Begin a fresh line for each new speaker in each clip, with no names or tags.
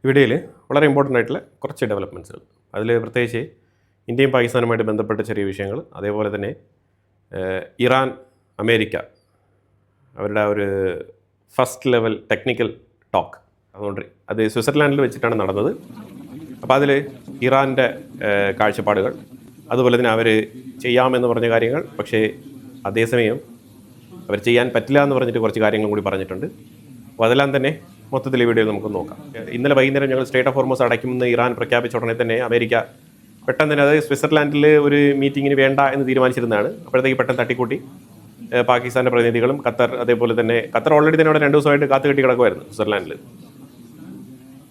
ഇവിടയിൽ വളരെ ഇമ്പോർട്ടൻ്റ് ആയിട്ടുള്ള കുറച്ച് ഡെവലപ്മെൻറ്റ്സുകൾ അതിൽ പ്രത്യേകിച്ച് ഇന്ത്യയും പാകിസ്ഥാനുമായിട്ട് ബന്ധപ്പെട്ട ചെറിയ വിഷയങ്ങൾ അതേപോലെ തന്നെ ഇറാൻ അമേരിക്ക അവരുടെ ഒരു ഫസ്റ്റ് ലെവൽ ടെക്നിക്കൽ ടോക്ക് അതുകൊണ്ട് അത് സ്വിറ്റ്സർലാൻഡിൽ വെച്ചിട്ടാണ് നടന്നത്. അപ്പോൾ അതിൽ ഇറാൻ്റെ കാഴ്ചപ്പാടുകൾ അതുപോലെ തന്നെ അവർ ചെയ്യാമെന്ന് പറഞ്ഞ കാര്യങ്ങൾ പക്ഷേ അതേസമയം അവർ ചെയ്യാൻ പറ്റില്ല എന്ന് പറഞ്ഞിട്ട് കുറച്ച് കാര്യങ്ങളും കൂടി പറഞ്ഞിട്ടുണ്ട്. അപ്പോൾ അതെല്ലാം തന്നെ മൊത്തത്തിൽ ഈ വീഡിയോ നമുക്ക് നോക്കാം. ഇന്നലെ വൈകുന്നേരം ഞങ്ങൾ സ്ട്രേറ്റ് ഓഫ് ഹോർമസ് അടയ്ക്കുമെന്ന് ഇറാൻ പ്രഖ്യാപിച്ച ഉടനെ തന്നെ അമേരിക്ക പെട്ടെന്ന് തന്നെ അത് സ്വിറ്റ്സർലാൻഡിൽ ഒരു മീറ്റിങ്ങിന് വേണ്ട എന്ന് തീരുമാനിച്ചിരുന്നതാണ്. അപ്പോഴത്തേക്ക് പെട്ടെന്ന് തട്ടിക്കൂട്ടി പാകിസ്ഥാൻ്റെ പ്രതിനിധികളും ഖത്തർ അതേപോലെ തന്നെ ഖത്തർ ഓൾറെഡി തന്നെ അവിടെ 2 ദിവസമായിട്ട് കാത്തുകെട്ടി കിടക്കുമായിരുന്നു സ്വിറ്റ്സർലാൻഡിൽ.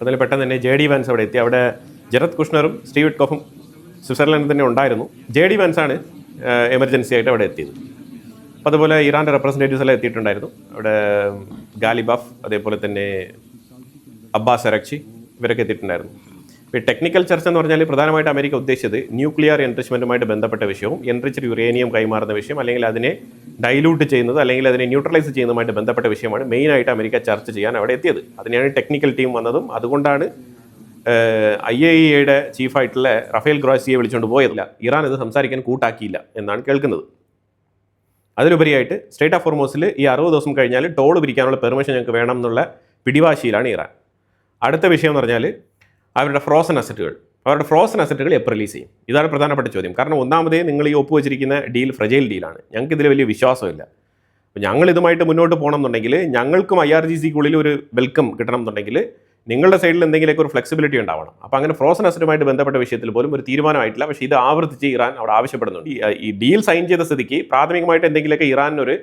അതിൽ പെട്ടെന്ന് തന്നെ JD വാൻസ് അവിടെ എത്തി. അവിടെ ജെറദ് കുഷ്ണറും സ്റ്റീവ് വിറ്റ്കോഫും സ്വിറ്റ്സർലാൻഡിൽ തന്നെ ഉണ്ടായിരുന്നു. JD വാൻസാണ് എമർജൻസി ആയിട്ട് അവിടെ എത്തിയത്. അപ്പോൾ അതുപോലെ ഇറാൻ്റെ റെപ്രസെൻറ്റേറ്റീവ്സ് എല്ലാം എത്തിയിട്ടുണ്ടായിരുന്നു. അവിടെ ഗാലിബാഫ് അതേപോലെ തന്നെ അബ്ബാസ് അരക്ചി ഇവരൊക്കെ എത്തിയിട്ടുണ്ടായിരുന്നു. ഇപ്പോൾ ടെക്നിക്കൽ ചർച്ച എന്ന് പറഞ്ഞാൽ പ്രധാനമായിട്ട് അമേരിക്ക ഉദ്ദേശിച്ചത് ന്യൂക്ലിയർ എൻറിച്ച്മെൻറ്റുമായിട്ട് ബന്ധപ്പെട്ട വിഷയവും എൻറിച്ച്ഡ് യുറേനിയം കൈമാറുന്ന വിഷയം അല്ലെങ്കിൽ അതിനെ ഡൈലൂട്ട് ചെയ്യുന്നത് അല്ലെങ്കിൽ അതിനെ ന്യൂട്രലൈസ് ചെയ്യുന്നതുമായിട്ട് ബന്ധപ്പെട്ട വിഷയമാണ് മെയിനായിട്ട് അമേരിക്ക ചർച്ച ചെയ്യാൻ അവിടെ എത്തിയത്. അതിനെയാണ് ടെക്നിക്കൽ ടീം വന്നതും. അതുകൊണ്ടാണ് IAEAയുടെ ചീഫായിട്ടുള്ള റഫേൽ ഗ്രോസിയെ വിളിച്ചുകൊണ്ട് പോയതില്ല. ഇറാൻ ഇത് സംസാരിക്കാൻ കൂട്ടാക്കിയില്ല എന്നാണ് കേൾക്കുന്നത്. അതിലുപരിയായിട്ട് സ്ട്രേറ്റ് ഓഫ് ഹോർമസിൽ ഈ 60 ദിവസം കഴിഞ്ഞാൽ ടോൾ പിരിക്കാനുള്ള പെർമിഷൻ ഞങ്ങൾക്ക് വേണം എന്നുള്ള പിടിവാശിയിലാണ് ഇറാൻ. അടുത്ത വിഷയം എന്ന് പറഞ്ഞാൽ അവരുടെ ഫ്രോസൺ അസറ്റുകൾ എപ്പോൾ റിലീസ് ചെയ്യും? ഇതാണ് പ്രധാനപ്പെട്ട ചോദ്യം. കാരണം ഒന്നാമതേ നിങ്ങൾ ഈ ഒപ്പുവെച്ചിരിക്കുന്ന ഡീൽ ഫ്രജൈൽ ഡീലാണ്. ഞങ്ങൾക്ക് ഇതിൽ വലിയ വിശ്വാസമില്ല. അപ്പോൾ ഞങ്ങൾ ഇതുമായിട്ട് മുന്നോട്ട് പോകണം എന്നുണ്ടെങ്കിൽ ഞങ്ങൾക്കും IRGCക്കുള്ളിൽ ഒരു വെൽക്കം കിട്ടണം എന്നുണ്ടെങ്കിൽ നിങ്ങളുടെ സൈഡിൽ എന്തെങ്കിലുമൊക്കെ ഒരു ഫ്ലെക്സിബിലിറ്റി ഉണ്ടാവണം. അപ്പോൾ അങ്ങനെ ഫ്രോസൺ അസറ്റുമായിട്ട് ബന്ധപ്പെട്ട വിഷയത്തിൽ പോലും ഒരു തീരുമാനമായിട്ടില്ല. പക്ഷേ ഇത് ആവർത്തിച്ച് ഇറാൻ അവിടെ ആവശ്യപ്പെടുന്നുണ്ട്. ഈ ഡീൽ സൈൻ ചെയ്ത സ്ഥിതിക്ക് പ്രാഥമികമായിട്ട് എന്തെങ്കിലുമൊക്കെ ഇറാനൊരു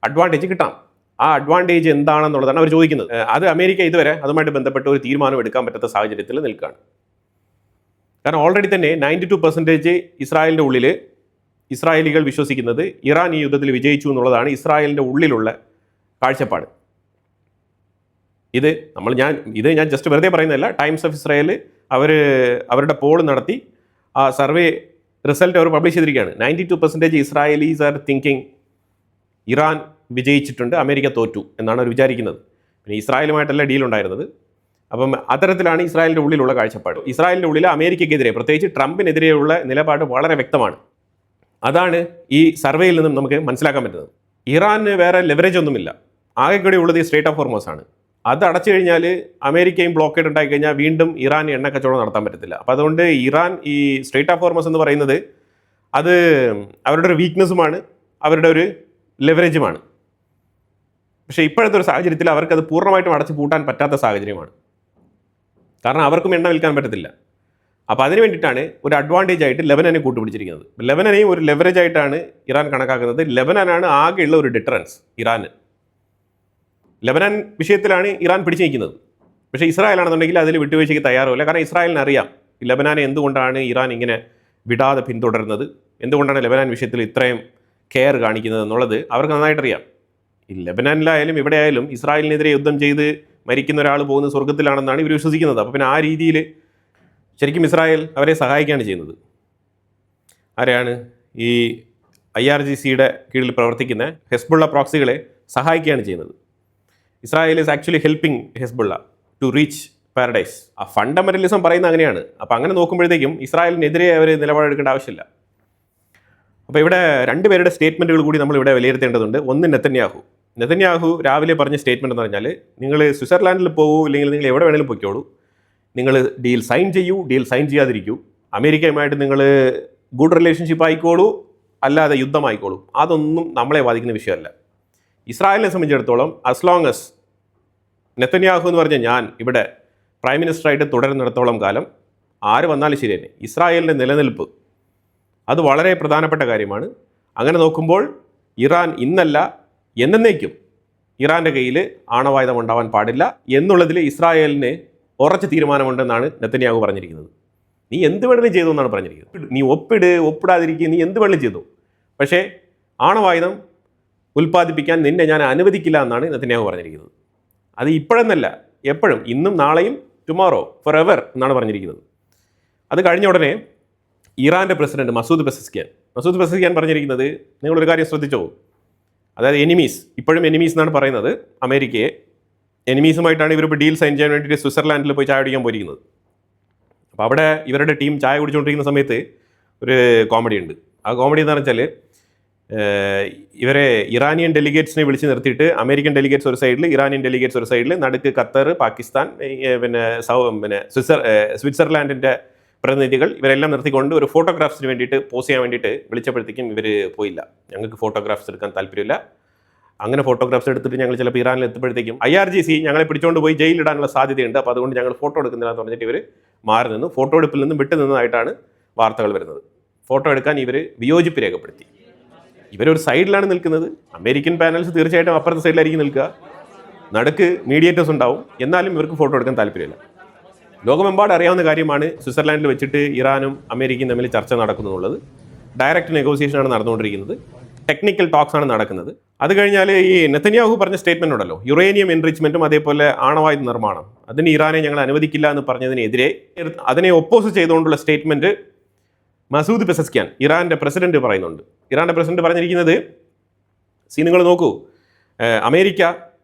അഡ്വാൻറ്റേജ് കിട്ടാം. ആ അഡ്വാൻറ്റേജ് എന്താണെന്നുള്ളതാണ് അവർ ചോദിക്കുന്നത്. അത് അമേരിക്ക ഇതുവരെ അതുമായിട്ട് ബന്ധപ്പെട്ട് ഒരു തീരുമാനം എടുക്കാൻ പറ്റാത്ത സാഹചര്യത്തിൽ നിൽക്കുകയാണ്. കാരണം ഓൾറെഡി തന്നെ 92% ഇസ്രായേലിൻ്റെ ഉള്ളിൽ ഇസ്രായേലികൾ വിശ്വസിക്കുന്നത് ഇറാൻ ഈ യുദ്ധത്തിൽ വിജയിച്ചു എന്നുള്ളതാണ് ഇസ്രായേലിൻ്റെ ഉള്ളിലുള്ള കാഴ്ചപ്പാട്. ഇത് ഞാൻ ജസ്റ്റ് വെറുതെ പറയുന്നതല്ല. ടൈംസ് ഓഫ് ഇസ്രായേൽ അവരുടെ പോൾ നടത്തി ആ സർവേ റിസൾട്ട് അവർ പബ്ലിഷ് ചെയ്തിരിക്കുകയാണ്. 92% Israelis are thinking Iran വിജയിച്ചിട്ടുണ്ട്, America തോറ്റു എന്നാണ് അവർ വിചാരിക്കുന്നത്. പിന്നെ ഇസ്രായേലുമായിട്ടല്ല ഡീൽ ഉണ്ടായിരുന്നത്. അപ്പം അത്തരത്തിലാണ് ഇസ്രായേലിൻ്റെ ഉള്ളിലുള്ള കാഴ്ചപ്പാട്. ഇസ്രായേലിൻ്റെ ഉള്ളിൽ അമേരിക്കയ്ക്കെതിരെ പ്രത്യേകിച്ച് ട്രംപിനെതിരെയുള്ള നിലപാട് വളരെ വ്യക്തമാണ്. അതാണ് ഈ സർവേയിൽ നിന്നും നമുക്ക് മനസ്സിലാക്കാൻ പറ്റുന്നത്. ഇറാന് വേറെ ലെവറേജ് ഒന്നുമില്ല. ആകെ കൂടി ഉള്ളത് ഈ സ്ട്രേറ്റ് ഓഫ് ഹോർമസ് ആണ്. അത് അടച്ചു കഴിഞ്ഞാൽ അമേരിക്കയും ബ്ലോക്കേഡ് ഉണ്ടായി കഴിഞ്ഞാൽ വീണ്ടും ഇറാൻ എണ്ണ കച്ചവടം നടത്താൻ പറ്റത്തില്ല. അപ്പോൾ അതുകൊണ്ട് ഇറാൻ ഈ സ്ട്രേറ്റ് ഓഫ് ഹോർമസ് എന്ന് പറയുന്നത് അത് അവരുടെ ഒരു വീക്ക്നെസ്സുമാണ്, അവരുടെ ഒരു ലെവറേജുമാണ്. പക്ഷേ ഇപ്പോഴത്തെ ഒരു സാഹചര്യത്തിൽ അവർക്കത് പൂർണ്ണമായിട്ടും അടച്ചു പൂട്ടാൻ പറ്റാത്ത സാഹചര്യമാണ്. കാരണം അവർക്കും എണ്ണ വിൽക്കാൻ പറ്റത്തില്ല. അപ്പോൾ അതിന് വേണ്ടിയിട്ടാണ് ഒരു അഡ്വാൻറ്റേജ് ആയിട്ട് ലെബനനെ കൂട്ടുപിടിച്ചിരിക്കുന്നത്. ലെബനനെയും ഒരു ലെവറേജ് ആയിട്ടാണ് ഇറാൻ കണക്കാക്കുന്നത്. ലെബനാനാണ് ആകെയുള്ള ഒരു ഡിറ്ററൻസ് ഇറാന്. ലെബനാൻ വിഷയത്തിലാണ് ഇറാൻ പിടിച്ചു നിൽക്കുന്നത്. പക്ഷേ ഇസ്രായേലാണെന്നുണ്ടെങ്കിൽ അതിൽ വിട്ടുവീഴ്ചയ്ക്ക് തയ്യാറുമില്ല. കാരണം ഇസ്രായേലിന് അറിയാം ലെബനാനെ എന്തുകൊണ്ടാണ് ഇറാൻ ഇങ്ങനെ വിടാതെ പിന്തുടരുന്നത്, എന്തുകൊണ്ടാണ് ലെബനാൻ വിഷയത്തിൽ ഇത്രയും കെയർ കാണിക്കുന്നത് എന്നുള്ളത് അവർക്ക് നന്നായിട്ടറിയാം. ഈ ലെബനാനിലായാലും ഇവിടെ ആയാലും ഇസ്രായേലിനെതിരെ യുദ്ധം ചെയ്ത് മരിക്കുന്ന ഒരാൾ പോകുന്നത് സ്വർഗത്തിലാണെന്നാണ് ഇവർ വിശ്വസിക്കുന്നത്. അപ്പോൾ പിന്നെ ആ രീതിയിൽ ശരിക്കും ഇസ്രായേൽ അവരെ സഹായിക്കുകയാണ് ചെയ്യുന്നത്. ആരെയാണ്? ഈ IRGCയുടെ കീഴിൽ പ്രവർത്തിക്കുന്ന ഹെസ്ബുള്ള പ്രോക്സികളെ സഹായിക്കുകയാണ് ചെയ്യുന്നത്. Israel is actually helping Hezbollah to reach paradise. ആ ഫണ്ടമെൻ്റലിസം പറയുന്നത് അങ്ങനെയാണ്. അപ്പോൾ അങ്ങനെ നോക്കുമ്പോഴത്തേക്കും ഇസ്രായേലിനെതിരെ അവർ നിലപാടെടുക്കേണ്ട ആവശ്യമില്ല. അപ്പോൾ ഇവിടെ 2 പേരുടെ സ്റ്റേറ്റ്മെൻറ്റുകൾ കൂടി നമ്മൾ ഇവിടെ വിലയിരുത്തേണ്ടതുണ്ട്. ഒന്ന് നെതന്യാഹു രാവിലെ പറഞ്ഞ സ്റ്റേറ്റ്മെൻറ്റ് എന്ന് പറഞ്ഞാൽ നിങ്ങൾ സ്വിറ്റ്സർലാൻഡിൽ പോകൂ, ഇല്ലെങ്കിൽ നിങ്ങൾ എവിടെ വേണമെങ്കിലും പൊയ്ക്കോളൂ, നിങ്ങൾ ഡീൽ സൈൻ ചെയ്യൂ, ഡീൽ സൈൻ ചെയ്യാതിരിക്കൂ, അമേരിക്കയുമായിട്ട് നിങ്ങൾ ഗുഡ് റിലേഷൻഷിപ്പ് ആയിക്കോളൂ, അല്ലാതെ യുദ്ധമായിക്കോളൂ, അതൊന്നും നമ്മളെ ബാധിക്കുന്ന വിഷയമല്ല. ഇസ്രായേലിനെ സംബന്ധിച്ചിടത്തോളം ആസ് ലോങ് എസ് നെതന്യാഹു എന്ന് പറഞ്ഞാൽ ഞാൻ ഇവിടെ പ്രൈം മിനിസ്റ്ററായിട്ട് തുടരുന്നിടത്തോളം കാലം ആര് വന്നാലും ശരി തന്നെ ഇസ്രായേലിൻ്റെ നിലനിൽപ്പ് അത് വളരെ പ്രധാനപ്പെട്ട കാര്യമാണ്. അങ്ങനെ നോക്കുമ്പോൾ ഇറാൻ ഇന്നല്ല എന്നേക്കും ഇറാൻ്റെ കയ്യിൽ ആണവായുധം ഉണ്ടാവാൻ പാടില്ല എന്നുള്ളതിൽ ഇസ്രായേലിന് ഉറച്ച തീരുമാനമുണ്ടെന്നാണ് നെതന്യാഹു പറഞ്ഞിരിക്കുന്നത്. നീ എന്ത് വേണമെങ്കിലും ചെയ്തു എന്നാണ് പറഞ്ഞിരിക്കുന്നത്. നീ ഒപ്പിടാതിരിക്കുക, നീ എന്ത് വേണമെങ്കിലും ചെയ്തു, പക്ഷേ ആണവായുധം ഉൽപ്പാദിപ്പിക്കാൻ നിന്നെ ഞാൻ അനുവദിക്കില്ല എന്നാണ് നെതന്യാഹു പറഞ്ഞിരിക്കുന്നത്. അത് ഇപ്പോഴെന്നല്ല, എപ്പോഴും, ഇന്നും നാളെയും, ടുമോറോ, ഫോർ എവർ എന്നാണ് പറഞ്ഞിരിക്കുന്നത്. അത് കഴിഞ്ഞ ഉടനെ ഇറാൻ്റെ പ്രസിഡന്റ് മസൂദ് പെസസ്കിയാൻ പറഞ്ഞിരിക്കുന്നത്, നിങ്ങളൊരു കാര്യം ശ്രദ്ധിച്ചോ, അതായത് ഇപ്പോഴും എനിമീസ് എന്നാണ് പറയുന്നത് അമേരിക്കയെ. എനിമീസുമായിട്ടാണ് ഇവരിപ്പോൾ ഡീൽ സൈൻ ചെയ്യാൻ വേണ്ടിയിട്ട് സ്വിറ്റ്സർലാൻഡിൽ പോയി ചായ കുടിക്കാൻ പോയിരിക്കുന്നത്. അപ്പോൾ അവിടെ ഇവരുടെ ടീം ചായ കുടിച്ചുകൊണ്ടിരിക്കുന്ന സമയത്ത് ഒരു കോമഡി ഉണ്ട്. ആ കോമഡി എന്ന് വെച്ചാൽ ഇവരെ ഇറാനിയൻ ഡെലിഗേറ്റ്സിനെ വിളിച്ച് നിർത്തിയിട്ട് അമേരിക്കൻ ഡെലിഗേറ്റ്സ് ഒരു സൈഡിൽ, ഇറാനിയൻ ഡെലിഗേറ്റ്സ് ഒരു സൈഡിൽ, നടുക്ക് ഖത്തർ, പാകിസ്ഥാൻ, പിന്നെ സ്വിറ്റ്സർലാൻഡിൻ്റെ പ്രതിനിധികൾ ഇവരെല്ലാം നിർത്തിക്കൊണ്ട് ഒരു ഫോട്ടോഗ്രാഫ്സിന് വേണ്ടിയിട്ട് പോസ്റ്റ് ചെയ്യാൻ വേണ്ടിയിട്ട് വിളിച്ചപ്പോഴത്തേക്കും ഇവർ പോയില്ല. ഞങ്ങൾക്ക് ഫോട്ടോഗ്രാഫ്സ് എടുക്കാൻ താല്പര്യമില്ല, അങ്ങനെ ഫോട്ടോഗ്രാഫ്സ് എടുത്തിട്ട് ഞങ്ങൾ ചിലപ്പോൾ ഇറാനിൽ എത്തുമ്പോഴത്തേക്കും IRGC ഞങ്ങളെ പിടിച്ചുകൊണ്ട് പോയി ജയിലിടാനുള്ള സാധ്യതയുണ്ട്, അപ്പോൾ അതുകൊണ്ട് ഞങ്ങൾ ഫോട്ടോ എടുക്കുന്നില്ല എന്ന് പറഞ്ഞിട്ട് ഇവർ മാറി നിന്നു. ഫോട്ടോ എടുപ്പിൽ നിന്നും വിട്ടു നിന്നതായിട്ടാണ് വാർത്തകൾ വരുന്നത്. ഫോട്ടോ എടുക്കാൻ ഇവർ വിയോജിപ്പ് രേഖപ്പെടുത്തി. ഇവരൊരു സൈഡിലാണ് നിൽക്കുന്നത്. അമേരിക്കൻ പാനൽസ് തീർച്ചയായിട്ടും അപ്പുറത്തെ സൈഡിലായിരിക്കും നിൽക്കുക, നടുക്ക് മീഡിയേറ്റേഴ്സ് ഉണ്ടാവും, എന്നാലും ഇവർക്ക് ഫോട്ടോ എടുക്കാൻ താല്പര്യമില്ല. ലോകമെമ്പാട് അറിയാവുന്ന കാര്യമാണ് സ്വിറ്റ്സർലാൻഡിൽ വെച്ചിട്ട് ഇറാനും അമേരിക്കയും തമ്മിൽ ചർച്ച നടക്കുന്നുള്ളത്. ഡയറക്റ്റ് നെഗോസിയേഷനാണ് നടന്നുകൊണ്ടിരിക്കുന്നത്, ടെക്നിക്കൽ ടോക്സ് ആണ് നടക്കുന്നത്. അത് കഴിഞ്ഞാൽ ഈ നെതന്യാഹു പറഞ്ഞ സ്റ്റേറ്റ്മെന്റ് ഉണ്ടല്ലോ, യുറേനിയം എൻറിച്ച്മെന്റും അതേപോലെ ആണവായുധ നിർമ്മാണം, അതിന് ഇറാനെ ഞങ്ങൾ അനുവദിക്കില്ല എന്ന് പറഞ്ഞതിനെതിരെ അതിനെ ഒപ്പോസ് ചെയ്തുകൊണ്ടുള്ള സ്റ്റേറ്റ്മെന്റ് മസൂദ് പെസസ്ക്യാൻ, ഇറാന്റെ പ്രസിഡന്റ് പറയുന്നുണ്ട്. ഇറാന്റെ പ്രസിഡന്റ് പറഞ്ഞിരിക്കുന്നത്, നിങ്ങൾ നോക്കൂ, അമേരിക്ക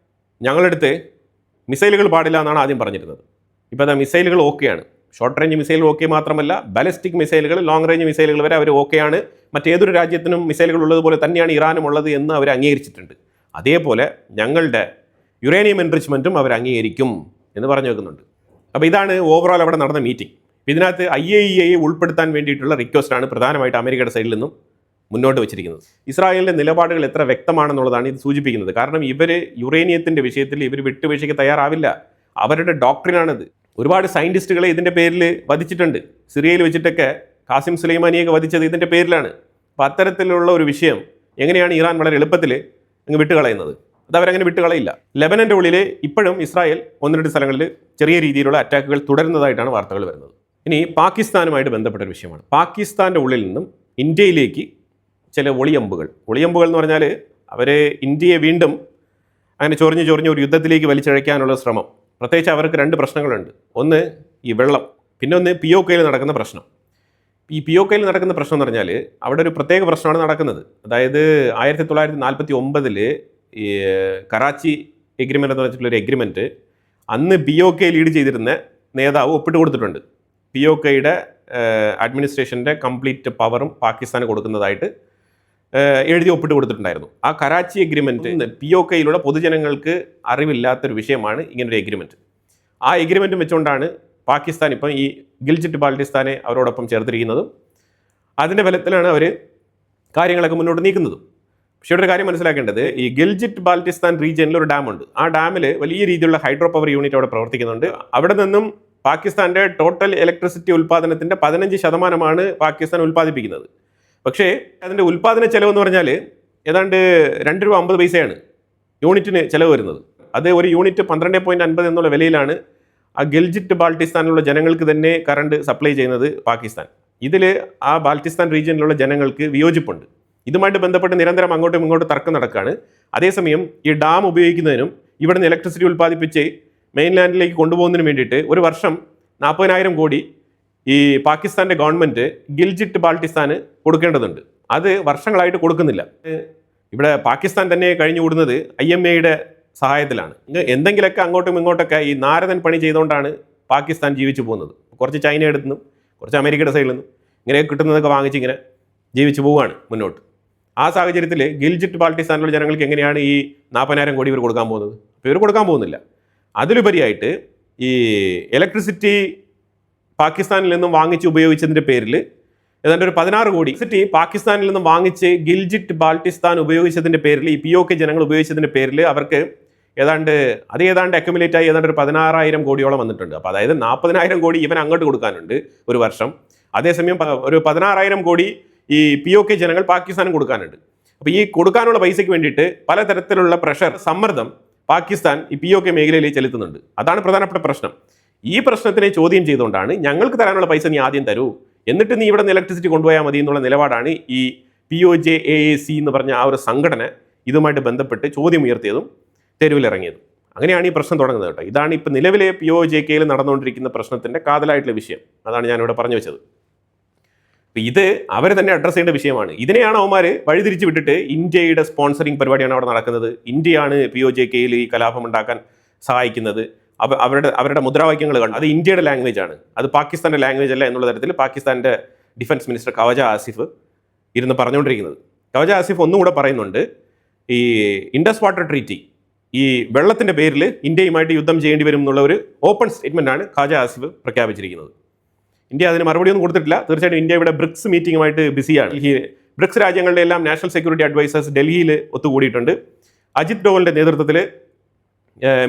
ഞങ്ങളെടുത്ത് മിസൈലുകൾ പാടില്ല എന്നാണ് ആദ്യം പറഞ്ഞിരുന്നത്. ഇപ്പോൾ അതാ മിസൈലുകൾ ഓക്കെയാണ്, ഷോർട്ട് റേഞ്ച് മിസൈലുകൾ ഓക്കെ മാത്രമല്ല, ബാലിസ്റ്റിക് മിസൈലുകൾ, ലോങ് റേഞ്ച് മിസൈലുകൾ വരെ അവർ ഓക്കെയാണ്. മറ്റേതൊരു രാജ്യത്തിനും മിസൈലുകൾ ഉള്ളതുപോലെ തന്നെയാണ് ഇറാനും ഉള്ളത് എന്ന് അവർ അംഗീകരിച്ചിട്ടുണ്ട്. അതേപോലെ ഞങ്ങളുടെ യുറേനിയം എൻറിച്ച്മെൻറ്റും അവർ അംഗീകരിക്കും എന്ന് പറഞ്ഞു വെക്കുന്നുണ്ട്. അപ്പോൾ ഇതാണ് ഓവറോൾ അവിടെ നടന്ന മീറ്റിംഗ്. ഇതിനകത്ത് IAEA ഉൾപ്പെടുത്താൻ വേണ്ടിയിട്ടുള്ള റിക്വസ്റ്റാണ് പ്രധാനമായിട്ട് അമേരിക്കയുടെ സൈഡിൽ നിന്നും മുന്നോട്ട് വെച്ചിരിക്കുന്നത്. ഇസ്രായേലിൻ്റെ നിലപാടുകൾ എത്ര വ്യക്തമാണെന്നുള്ളതാണ് ഇത് സൂചിപ്പിക്കുന്നത്. കാരണം ഇവർ യുറേനിയത്തിൻ്റെ വിഷയത്തിൽ ഇവർ വിട്ടുവീഴ്ചയ്ക്ക് തയ്യാറാവില്ല, അവരുടെ ഡോക്ട്രിനാണിത്. ഒരുപാട് സയൻറ്റിസ്റ്റുകളെ ഇതിൻ്റെ പേരിൽ വധിച്ചിട്ടുണ്ട്. സിറിയയിൽ വെച്ചിട്ടൊക്കെ ഖാസിം സുലൈമാനിയൊക്കെ വധിച്ചത് ഇതിൻ്റെ പേരിലാണ്. അപ്പോൾ അത്തരത്തിലുള്ള ഒരു വിഷയം എങ്ങനെയാണ് ഇറാൻ വളരെ എളുപ്പത്തിൽ അങ്ങ് വിട്ടുകളയുന്നത്? അത് അവരങ്ങനെ വിട്ടുകളയില്ല. ലെബനൻ്റെ ഉള്ളിൽ ഇപ്പോഴും ഇസ്രായേൽ 1-2 സ്ഥലങ്ങളിൽ ചെറിയ രീതിയിലുള്ള അറ്റാക്കുകൾ തുടരുന്നതായിട്ടാണ് വാർത്തകൾ വരുന്നത്. ഇനി പാകിസ്ഥാനുമായിട്ട് ബന്ധപ്പെട്ട ഒരു വിഷയമാണ്. പാകിസ്ഥാൻ്റെ ഉള്ളിൽ നിന്നും ഇന്ത്യയിലേക്ക് ചില ഒളിയമ്പുകൾ എന്ന് പറഞ്ഞാൽ അവർ ഇന്ത്യയെ വീണ്ടും അങ്ങനെ ചൊറിഞ്ഞ് ഒരു യുദ്ധത്തിലേക്ക് വലിച്ചഴയ്ക്കാനുള്ള ശ്രമം. പ്രത്യേകിച്ച് അവർക്ക് 2 പ്രശ്നങ്ങളുണ്ട്. ഒന്ന് ഈ വെള്ളം, പിന്നെ ഒന്ന് POKയിൽ നടക്കുന്ന പ്രശ്നം. ഈ POKയിൽ നടക്കുന്ന പ്രശ്നം എന്ന് പറഞ്ഞാൽ അവിടെ ഒരു പ്രത്യേക പ്രശ്നമാണ് നടക്കുന്നത്. അതായത് 1949 ഈ കറാച്ചി എഗ്രിമെൻ്റ് എന്ന് വെച്ചിട്ടുള്ളൊരു എഗ്രിമെൻറ്റ് അന്ന് POK ലീഡ് ചെയ്തിരുന്ന നേതാവ് ഒപ്പിട്ട് കൊടുത്തിട്ടുണ്ട്. POKയുടെ അഡ്മിനിസ്ട്രേഷൻ്റെ കംപ്ലീറ്റ് പവറും പാകിസ്ഥാന് കൊടുക്കുന്നതായിട്ട് എഴുതി ഒപ്പിട്ട് കൊടുത്തിട്ടുണ്ടായിരുന്നു. ആ കറാച്ചി എഗ്രിമെൻറ്റ് POKയിലുള്ള പൊതുജനങ്ങൾക്ക് അറിവില്ലാത്തൊരു വിഷയമാണ് ഇങ്ങനൊരു എഗ്രിമെൻറ്റ്. ആ എഗ്രിമെൻറ്റും വെച്ചുകൊണ്ടാണ് പാകിസ്ഥാൻ ഇപ്പം ഈ ഗിൽജിറ്റ് ബാൾട്ടിസ്ഥാനെ അവരോടൊപ്പം ചേർത്തിരിക്കുന്നതും അതിൻ്റെ ഫലത്തിലാണ് അവർ കാര്യങ്ങളൊക്കെ മുന്നോട്ട് നീക്കുന്നതും. പക്ഷേ ഒരു കാര്യം മനസ്സിലാക്കേണ്ടത്, ഈ ഗിൽജിറ്റ് ബാൾട്ടിസ്ഥാൻ റീജിയനിൽ ഒരു ഡാമുണ്ട്. ആ ഡാമിൽ വലിയ രീതിയിലുള്ള ഹൈഡ്രോ പവർ യൂണിറ്റ് അവിടെ പ്രവർത്തിക്കുന്നുണ്ട്. അവിടെ നിന്നും പാകിസ്ഥാൻ്റെ ടോട്ടൽ ഇലക്ട്രിസിറ്റി ഉൽപ്പാദനത്തിൻ്റെ 15% പാകിസ്ഥാൻ ഉൽപ്പാദിപ്പിക്കുന്നത്. പക്ഷേ അതിൻ്റെ ഉൽപ്പാദന ചെലവെന്ന് പറഞ്ഞാൽ ഏതാണ്ട് 2 രൂപ 50 പൈസയാണ് യൂണിറ്റിന് ചിലവ് വരുന്നത്. അത് ഒരു യൂണിറ്റ് 12.50 എന്നുള്ള വിലയിലാണ് ആ ഗിൽജിറ്റ് ബാൾട്ടിസ്ഥാനിലുള്ള ജനങ്ങൾക്ക് തന്നെ കറണ്ട് സപ്ലൈ ചെയ്യുന്നത് പാകിസ്ഥാൻ. ഇതിൽ ആ ബാൾട്ടിസ്ഥാൻ റീജിയനിലുള്ള ജനങ്ങൾക്ക് വിയോജിപ്പുണ്ട്. ഇതുമായിട്ട് ബന്ധപ്പെട്ട് നിരന്തരം അങ്ങോട്ടും ഇങ്ങോട്ടും തർക്കം നടക്കുകയാണ്. അതേസമയം ഈ ഡാം ഉപയോഗിക്കുന്നതിനും ഇവിടെ നിന്ന് ഇലക്ട്രിസിറ്റി ഉൽപ്പാദിപ്പിച്ച് മെയിൻലാൻഡിലേക്ക് കൊണ്ടുപോകുന്നതിന് വേണ്ടിയിട്ട് ഒരു വർഷം 40,000 കോടി ഈ പാകിസ്ഥാൻ്റെ ഗവൺമെൻറ് ഗിൽജിറ്റ് ബാൾട്ടിസ്ഥാന് കൊടുക്കേണ്ടതുണ്ട്. അത് വർഷങ്ങളായിട്ട് കൊടുക്കുന്നില്ല. ഇവിടെ പാകിസ്ഥാൻ തന്നെ കഴിഞ്ഞുകൂടുന്നത് IMAയുടെ സഹായത്തിലാണ്. എന്തെങ്കിലുമൊക്കെ അങ്ങോട്ടും ഇങ്ങോട്ടൊക്കെ ഈ നാരദൻ പണി ചെയ്തുകൊണ്ടാണ് പാകിസ്ഥാൻ ജീവിച്ചു പോകുന്നത്. കുറച്ച് ചൈനയുടെ നിന്നും കുറച്ച് അമേരിക്കയുടെ സൈഡിൽ നിന്നും ഇങ്ങനെ കിട്ടുന്നതൊക്കെ വാങ്ങിച്ച് ഇങ്ങനെ ജീവിച്ചു പോവുകയാണ് മുന്നോട്ട്. ആ സാഹചര്യത്തിൽ ഗിൽജിറ്റ് ബാൾട്ടിസ്ഥാനിലുള്ള ജനങ്ങൾക്ക് എങ്ങനെയാണ് ഈ 40,000 കോടി ഇവർ കൊടുക്കാൻ പോകുന്നത്? അപ്പോൾ ഇവർ കൊടുക്കാൻ പോകുന്നില്ല. അതിലുപരിയായിട്ട് ഈ ഇലക്ട്രിസിറ്റി പാകിസ്ഥാനിൽ നിന്നും വാങ്ങിച്ച് ഉപയോഗിച്ചതിൻ്റെ പേരിൽ ഏതാണ്ട് ഒരു 16 കോടി ഇലക്ട്രിസിറ്റി പാകിസ്ഥാനിൽ നിന്നും വാങ്ങിച്ച് ഗിൽജിറ്റ് ബാൾട്ടിസ്ഥാൻ ഉപയോഗിച്ചതിൻ്റെ പേരിൽ, ഈ POK ജനങ്ങൾ ഉപയോഗിച്ചതിൻ്റെ പേരിൽ അവർക്ക് ഏതാണ്ട് അക്യുമുലേറ്റ് ആയി ഏതാണ്ട് ഒരു 16,000 കോടിയോളം വന്നിട്ടുണ്ട്. അപ്പോൾ അതായത് 40,000 കോടി ഇവൻ അങ്ങോട്ട് കൊടുക്കാനുണ്ട് ഒരു വർഷം. അതേസമയം ഒരു 16,000 കോടി ഈ POK ജനങ്ങൾ പാകിസ്ഥാനും കൊടുക്കാനുണ്ട്. അപ്പോൾ ഈ കൊടുക്കാനുള്ള പൈസയ്ക്ക് വേണ്ടിയിട്ട് പലതരത്തിലുള്ള സമ്മർദ്ദം പാകിസ്ഥാൻ ഈ POK മേഖലയിൽ ചെലുത്തുന്നുണ്ട്. അതാണ് പ്രധാനപ്പെട്ട പ്രശ്നം. ഈ പ്രശ്നത്തിനെ ചോദ്യം ചെയ്തുകൊണ്ടാണ് ഞങ്ങൾക്ക് തരാനുള്ള പൈസ നീ ആദ്യം തരൂ, എന്നിട്ട് നീ ഇവിടെ നിന്ന് ഇലക്ട്രിസിറ്റി കൊണ്ടുപോയാൽ മതി എന്നുള്ള നിലപാടാണ് ഈ POJAAC എന്ന് പറഞ്ഞ ആ ഒരു സംഘടന ഇതുമായിട്ട് ബന്ധപ്പെട്ട് ചോദ്യം ഉയർത്തിയതും തെരുവിലിറങ്ങിയതും. അങ്ങനെയാണ് ഈ പ്രശ്നം തുടങ്ങുന്നത് കേട്ടോ. ഇതാണ് ഇപ്പോൾ നിലവിലെ POJKയിൽ നടന്നുകൊണ്ടിരിക്കുന്ന പ്രശ്നത്തിൻ്റെ കാതലായിട്ടുള്ള വിഷയം. അതാണ് ഞാനിവിടെ പറഞ്ഞു വെച്ചത്. അപ്പോൾ ഇത് അവർ തന്നെ അഡ്രസ്സ് ചെയ്യേണ്ട വിഷയമാണ്. ഇതിനെയാണ് അവന്മാർ വഴിതിരിച്ച് വിട്ടിട്ട് ഇന്ത്യയുടെ സ്പോൺസറിങ് പരിപാടിയാണ് അവിടെ നടക്കുന്നത്. ഇന്ത്യയാണ് POJKയിൽ ഈ കലാപം ഉണ്ടാക്കാൻ സഹായിക്കുന്നത്, അവരുടെ മുദ്രാവാക്യങ്ങൾ കണ്ടു. അത് ഇന്ത്യയുടെ ലാംഗ്വേജ് ആണ്, അത് പാകിസ്ഥാൻ്റെ ലാംഗ്വേജ് അല്ല എന്നുള്ള തരത്തിൽ പാകിസ്ഥാൻ്റെ ഡിഫൻസ് മിനിസ്റ്റർ ഖവാജ ആസിഫ് ഇരുന്ന് പറഞ്ഞുകൊണ്ടിരിക്കുന്നത്. ഖവാജ ആസിഫ് ഒന്നും കൂടെ പറയുന്നുണ്ട്, ഈ ഇൻഡസ് വാട്ടർ ട്രീറ്റി, ഈ വെള്ളത്തിൻ്റെ പേരിൽ ഇന്ത്യയുമായിട്ട് യുദ്ധം ചെയ്യേണ്ടി വരും എന്നുള്ള ഒരു ഓപ്പൺ സ്റ്റേറ്റ്മെൻറ്റാണ് ഖവാജ ആസിഫ് പ്രഖ്യാപിച്ചിരിക്കുന്നത്. ഇന്ത്യ അതിന് മറുപടിയൊന്നും കൊടുത്തിട്ടില്ല. തീർച്ചയായിട്ടും ഇന്ത്യ ഇവിടെ ബ്രിക്സ് മീറ്റിംഗുമായിട്ട് ബിസിയാണ്. ഈ ബ്രിക്സ് രാജ്യങ്ങളുടെ എല്ലാം നാഷണൽ സെക്യൂരിറ്റി അഡ്വൈസേഴ്സ് ഡൽഹിയിൽ ഒത്തുകൂടിയിട്ടുണ്ട്. അജിത് ഡോവലിൻ്റെ നേതൃത്വത്തിൽ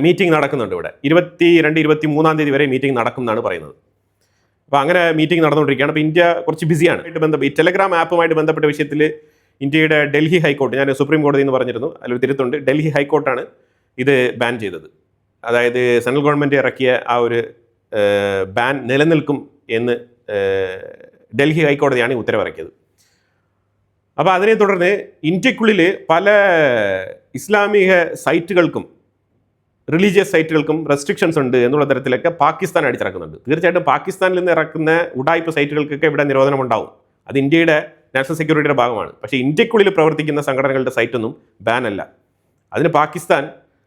മീറ്റിംഗ് നടക്കുന്നുണ്ട് ഇവിടെ. 22-23 തീയതി വരെ മീറ്റിംഗ് നടക്കും എന്നാണ് പറയുന്നത്. അപ്പോൾ അങ്ങനെ മീറ്റിംഗ് നടന്നുകൊണ്ടിരിക്കുകയാണ്. അപ്പോൾ ഇന്ത്യ കുറച്ച് ബിസിയാണ്. ഈ ടെലഗ്രാം ആപ്പുമായിട്ട് ബന്ധപ്പെട്ട വിഷയത്തിൽ ഇന്ത്യയുടെ ഡൽഹി ഹൈക്കോർട്ട്, ഞാൻ സുപ്രീം കോടതി എന്ന് പറഞ്ഞിരുന്നു, അതിൽ തിരുത്തുണ്ട്, ഡൽഹി ഹൈക്കോർട്ടാണ് ഇത് ബാൻ ചെയ്തത്. അതായത് സെൻട്രൽ ഗവൺമെൻറ് ഇറക്കിയ ആ ഒരു ബാൻ നിലനിൽക്കും എന്ന് ഡൽഹി ഹൈക്കോടതിയാണ് ഉത്തരവിറക്കിയത്. അപ്പോൾ അതിനെ തുടർന്ന് ഇന്ത്യക്കുള്ളിൽ പല ഇസ്ലാമിക സൈറ്റുകൾക്കും റിലീജിയസ് സൈറ്റുകൾക്കും റെസ്ട്രിക്ഷൻസ് ഉണ്ട് എന്നുള്ള തരത്തിലൊക്കെ പാകിസ്ഥാൻ അടിച്ചിറക്കുന്നുണ്ട്. തീർച്ചയായിട്ടും പാകിസ്ഥാനിൽ നിന്ന് ഇറക്കുന്ന ഉഡായിപ്പ് സൈറ്റുകൾക്കൊക്കെ ഇവിടെ നിരോധനം ഉണ്ടാവും. അത് ഇന്ത്യയുടെ നാഷണൽ സെക്യൂരിറ്റിയുടെ ഭാഗമാണ്. പക്ഷേ ഇന്ത്യക്കുള്ളിൽ പ്രവർത്തിക്കുന്ന സംഘടനകളുടെ സൈറ്റൊന്നും ബാൻ അല്ല. അതിന് പാകിസ്ഥാൻ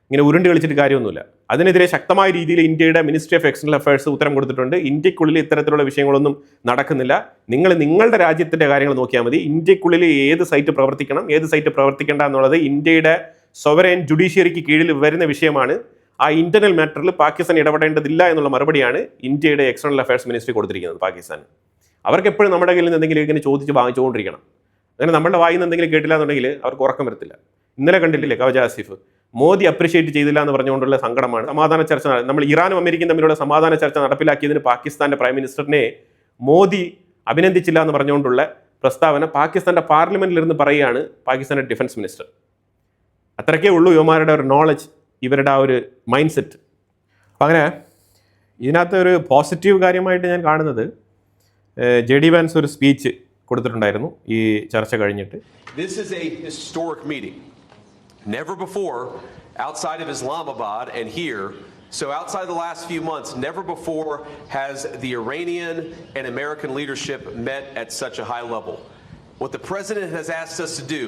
ഇങ്ങനെ ഉരുണ്ട് കളിച്ചിട്ട് കാര്യമൊന്നുമില്ല. അതിനെതിരെ ശക്തമായ രീതിയിൽ ഇന്ത്യയുടെ മിനിസ്ട്രി ഓഫ് എക്സ്റ്റേണൽ അഫയേഴ്സ് ഉത്തരം കൊടുത്തിട്ടുണ്ട്. ഇന്ത്യക്കുള്ളിൽ ഇത്തരത്തിലുള്ള വിഷയങ്ങളൊന്നും നടക്കുന്നില്ല, നിങ്ങൾ നിങ്ങളുടെ രാജ്യത്തിൻ്റെ കാര്യങ്ങൾ നോക്കിയാൽ മതി. ഇന്ത്യക്കുള്ളിൽ ഏത് സൈറ്റ് പ്രവർത്തിക്കണം, ഏത് സൈറ്റ് പ്രവർത്തിക്കേണ്ട എന്നുള്ളത് ഇന്ത്യയുടെ സൊവറൈൻ ജുഡീഷ്യറിക്ക് കീഴിൽ വരുന്ന വിഷയമാണ്. ആ ഇന്റർണൽ മാറ്ററിൽ പാകിസ്ഥാൻ ഇടപെടേണ്ടതില്ല എന്നുള്ള മറുപടിയാണ് ഇന്ത്യയുടെ എക്സ്റ്റേണൽ അഫയേഴ്സ് മിനിസ്ട്രി കൊടുത്തിരിക്കുന്നത് പാകിസ്ഥാൻ. അവർക്ക് എപ്പോഴും നമ്മുടെ കയ്യിൽ നിന്ന് എന്തെങ്കിലും ഇങ്ങനെ ചോദിച്ച് വാങ്ങിച്ചുകൊണ്ടിരിക്കണം. അങ്ങനെ നമ്മുടെ വായിൽ നിന്ന് എന്തെങ്കിലും കേട്ടില്ല എന്നുണ്ടെങ്കിൽ അവർക്ക് ഉറക്കം വരത്തില്ല. ഇന്നലെ കണ്ടിട്ടില്ലേ ഖവാജ ആസിഫ്, മോദി അപ്രീഷിയേറ്റ് ചെയ്തില്ല എന്ന് പറഞ്ഞുകൊണ്ടുള്ള സങ്കടമാണ്. സമാധാന ചർച്ച, നമ്മൾ ഇറാനും അമേരിക്കയും തമ്മിലുള്ള സമാധാന ചർച്ച നടപ്പിലാക്കിയതിന് പാകിസ്ഥാന്റെ പ്രൈം മിനിസ്റ്ററിനെ മോദി അഭിനന്ദിച്ചില്ല എന്ന് പറഞ്ഞുകൊണ്ടുള്ള പ്രസ്താവന പാകിസ്ഥാന്റെ പാർലമെന്റിലിരുന്ന് പറയുകയാണ് പാകിസ്ഥാന്റെ ഡിഫൻസ് മിനിസ്റ്റർ. അത്രയ്ക്കേ ഉള്ളൂ യുവമാരുടെ ഒരു നോളജ്, ഇവരുടെ ആ ഒരു മൈൻഡ് സെറ്റ്. അപ്പം അങ്ങനെ ഇതിനകത്ത് ഒരു പോസിറ്റീവ് കാര്യമായിട്ട് ഞാൻ കാണുന്നത് JD Vance ഒരു സ്പീച്ച് കൊടുത്തിട്ടുണ്ടായിരുന്നു ഈ ചർച്ച കഴിഞ്ഞിട്ട്.
This is a historic meeting. Never before outside of Islamabad and here, so outside the last few months, never before has the Iranian and American leadership met at such a high level. What the president has asked us to do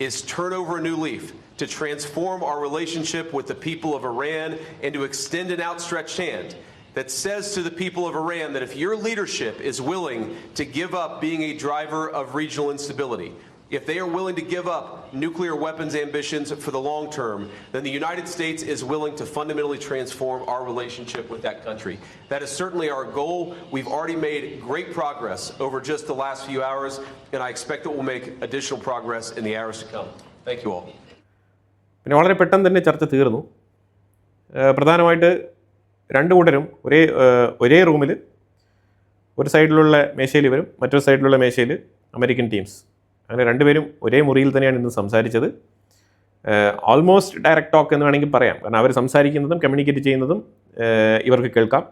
is turn over a new leaf, to transform our relationship with the people of Iran and to extend an outstretched hand that says to the people of Iran that if your leadership is willing to give up being a driver of regional instability, if they are willing to give up nuclear weapons ambitions for the long term, then the United States is willing to fundamentally transform our relationship with that country. That is certainly our goal. We've already made great progress over just the last few hours, and I expect that we'll make additional progress in the hours to come. Thank you all.
പിന്നെ വളരെ പെട്ടെന്ന് തന്നെ ചർച്ച തീർന്നു. പ്രധാനമായിട്ട് രണ്ടു കൂട്ടരും ഒരേ റൂമിൽ, ഒരു സൈഡിലുള്ള മേശയിൽ ഇവരും മറ്റൊരു സൈഡിലുള്ള മേശയിൽ അമേരിക്കൻ ടീംസ്, അങ്ങനെ രണ്ടുപേരും ഒരേ മുറിയിൽ തന്നെയാണ് ഇന്ന് സംസാരിച്ചത്. ഓൾമോസ്റ്റ് ഡയറക്റ്റ് ടോക്ക് എന്ന് വേണമെങ്കിൽ പറയാം. കാരണം അവർ സംസാരിക്കുന്നതും കമ്മ്യൂണിക്കേറ്റ് ചെയ്യുന്നതും ഇവർക്ക് കേൾക്കാം,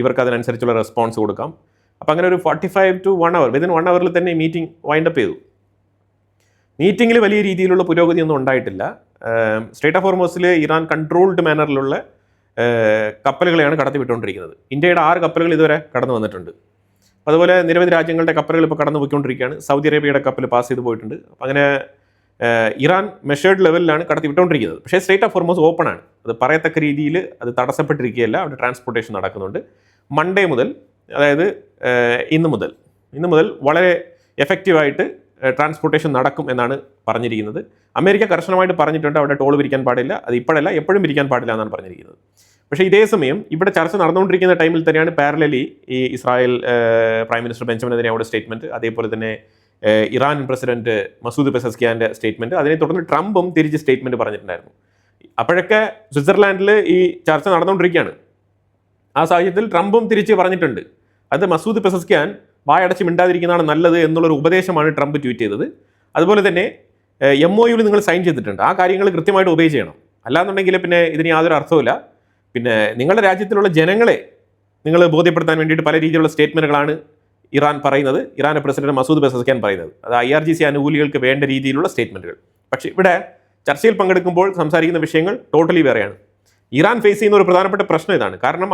ഇവർക്ക് അതിനനുസരിച്ചുള്ള റെസ്പോൺസ് കൊടുക്കാം. അപ്പോൾ അങ്ങനെ ഒരു 45 to 1 hour, വിതിൻ 1 hour തന്നെ മീറ്റിംഗ് വൈൻഡപ്പ് ചെയ്തു. മീറ്റിങ്ങിൽ വലിയ രീതിയിലുള്ള പുരോഗതിയൊന്നും ഉണ്ടായിട്ടില്ല. സ്ട്രേറ്റ് ഓഫ് ഹോർമൂസിൽ ഇറാൻ കൺട്രോൾഡ് മാനറിലുള്ള കപ്പലുകളെയാണ് കടത്തി വിട്ടുകൊണ്ടിരിക്കുന്നത്. ഇന്ത്യയുടെ 6 കപ്പലുകൾ ഇതുവരെ കടന്നു വന്നിട്ടുണ്ട്. അതുപോലെ നിരവധി രാജ്യങ്ങളുടെ കപ്പലുകൾ ഇപ്പോൾ കടന്നു പോയിക്കൊണ്ടിരിക്കുകയാണ്. സൗദി അറേബ്യയുടെ കപ്പൽ പാസ് ചെയ്ത് പോയിട്ടുണ്ട്. അപ്പം അങ്ങനെ ഇറാൻ മെഷേർഡ് ലെവലിലാണ് കടത്തി വിട്ടുകൊണ്ടിരിക്കുന്നത്. പക്ഷേ സ്ട്രേറ്റ് ഓഫ് ഹോർമൂസ് ഓപ്പൺ ആണ്, അത് പറയത്തക്ക രീതിയിൽ അത് തടസ്സപ്പെട്ടിരിക്കുകയല്ല. അവിടെ ട്രാൻസ്പോർട്ടേഷൻ നടക്കുന്നുണ്ട്. മൺഡേ മുതൽ, അതായത് ഇന്ന് മുതൽ വളരെ എഫക്റ്റീവായിട്ട് ട്രാൻസ്പോർട്ടേഷൻ നടക്കും എന്നാണ് പറഞ്ഞിരിക്കുന്നത്. അമേരിക്ക കർശനമായിട്ട് പറഞ്ഞിട്ടുണ്ട് അവിടെ ടോൾ പിരിക്കാൻ പാടില്ല, അത് ഇപ്പോഴല്ല എപ്പോഴും പിരിക്കാൻ പാടില്ല എന്നാണ് പറഞ്ഞിരിക്കുന്നത്. പക്ഷേ ഇതേ സമയം ഇവിടെ ചർച്ച നടന്നുകൊണ്ടിരിക്കുന്ന ടൈമിൽ തന്നെയാണ് പാരലലി ഈ ഇസ്രായേൽ പ്രൈം മിനിസ്റ്റർ ബെഞ്ചമിൻ നെതന്യാഹുവിന്റെ സ്റ്റേറ്റ്മെൻറ്റ്, അതേപോലെ തന്നെ ഇറാൻ പ്രസിഡന്റ് മസൂദ് പെസസ്കിയാൻ്റെ സ്റ്റേറ്റ്മെൻറ്റ്, അതിനെ തുടർന്ന് ട്രംപും തിരിച്ച് സ്റ്റേറ്റ്മെൻറ്റ് പറഞ്ഞിട്ടുണ്ടായിരുന്നു. അപ്പോഴൊക്കെ സ്വിറ്റ്സർലാൻഡിൽ ഈ ചർച്ച നടന്നുകൊണ്ടിരിക്കുകയാണ്. ആ സാഹചര്യത്തിൽ ട്രംപും തിരിച്ച് പറഞ്ഞിട്ടുണ്ട്. അത് മസൂദ് പെസസ്കിയാൻ വായടച്ച് മിണ്ടാതിരിക്കുന്നതാണ് നല്ലത് എന്നുള്ളൊരു ഉപദേശമാണ് ട്രംപ് ട്വീറ്റ് ചെയ്തത്. അതുപോലെ തന്നെ MOU നിങ്ങൾ സൈൻ ചെയ്തിട്ടുണ്ട്, ആ കാര്യങ്ങൾ കൃത്യമായിട്ട് ഒബേ ചെയ്യണം. അല്ലാന്നുണ്ടെങ്കിൽ പിന്നെ ഇതിന് യാതൊരു അർത്ഥവുമില്ല. പിന്നെ നിങ്ങളുടെ രാജ്യത്തിലുള്ള ജനങ്ങളെ നിങ്ങൾ ബോധ്യപ്പെടുത്താൻ വേണ്ടിയിട്ട് പല രീതിയിലുള്ള സ്റ്റേറ്റ്മെൻറ്റുകളാണ് ഇറാൻ പറയുന്നത്, ഇറാൻ്റെ പ്രസിഡന്റ് മസൂദ് പെസസ്കിയാൻ പറയുന്നത്. അത് IRGC അനുകൂലികൾക്ക് വേണ്ട രീതിയിലുള്ള സ്റ്റേറ്റ്മെൻറ്റുകൾ. പക്ഷേ ഇവിടെ ചർച്ചയിൽ പങ്കെടുക്കുമ്പോൾ സംസാരിക്കുന്ന വിഷയങ്ങൾ ടോട്ടലി വേറെയാണ്. ഇറാൻ ഫേസ് ചെയ്യുന്ന ഒരു പ്രധാനപ്പെട്ട പ്രശ്നം ഇതാണ്. കാരണം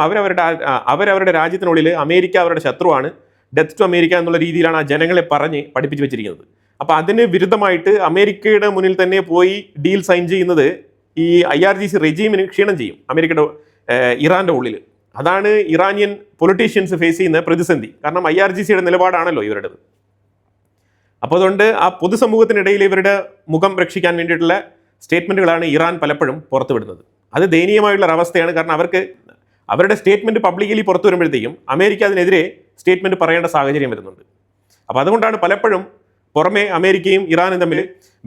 അവരവരുടെ രാജ്യത്തിനുള്ളിൽ അമേരിക്ക അവരുടെ ശത്രുവാണ്, ഡെത്ത് ടു അമേരിക്ക എന്നുള്ള രീതിയിലാണ് ആ ജനങ്ങളെ പറഞ്ഞ് പഠിപ്പിച്ച് വെച്ചിരിക്കുന്നത്. അപ്പോൾ അതിന് വിരുദ്ധമായിട്ട് അമേരിക്കയുടെ മുന്നിൽ തന്നെ പോയി ഡീൽ സൈൻ ചെയ്യുന്നത് ഈ IRGC റെജീമിന് ക്ഷീണം ചെയ്യും അമേരിക്കയുടെ ഇറാന്റെ ഉള്ളിൽ. അതാണ് ഇറാനിയൻ പൊളിറ്റീഷ്യൻസ് ഫേസ് ചെയ്യുന്ന പ്രതിസന്ധി. കാരണം IRGCയുടെ നിലപാടാണല്ലോ ഇവരുടേത്. അപ്പോൾ അതുകൊണ്ട് ആ പൊതുസമൂഹത്തിനിടയിൽ ഇവരുടെ മുഖം രക്ഷിക്കാൻ വേണ്ടിയിട്ടുള്ള സ്റ്റേറ്റ്മെൻറ്റുകളാണ് ഇറാൻ പലപ്പോഴും പുറത്തുവിടുന്നത്. അത് ദയനീയമായുള്ള അവസ്ഥയാണ്. കാരണം അവരുടെ സ്റ്റേറ്റ്മെൻറ്റ് പബ്ലിക്കലി പുറത്തു വരുമ്പോഴത്തേക്കും അമേരിക്ക അതിനെതിരെ സ്റ്റേറ്റ്മെൻറ്റ് പറയേണ്ട സാഹചര്യം വരുന്നുണ്ട്. അപ്പോൾ അതുകൊണ്ടാണ് പലപ്പോഴും പുറമെ അമേരിക്കയും ഇറാനും തമ്മിൽ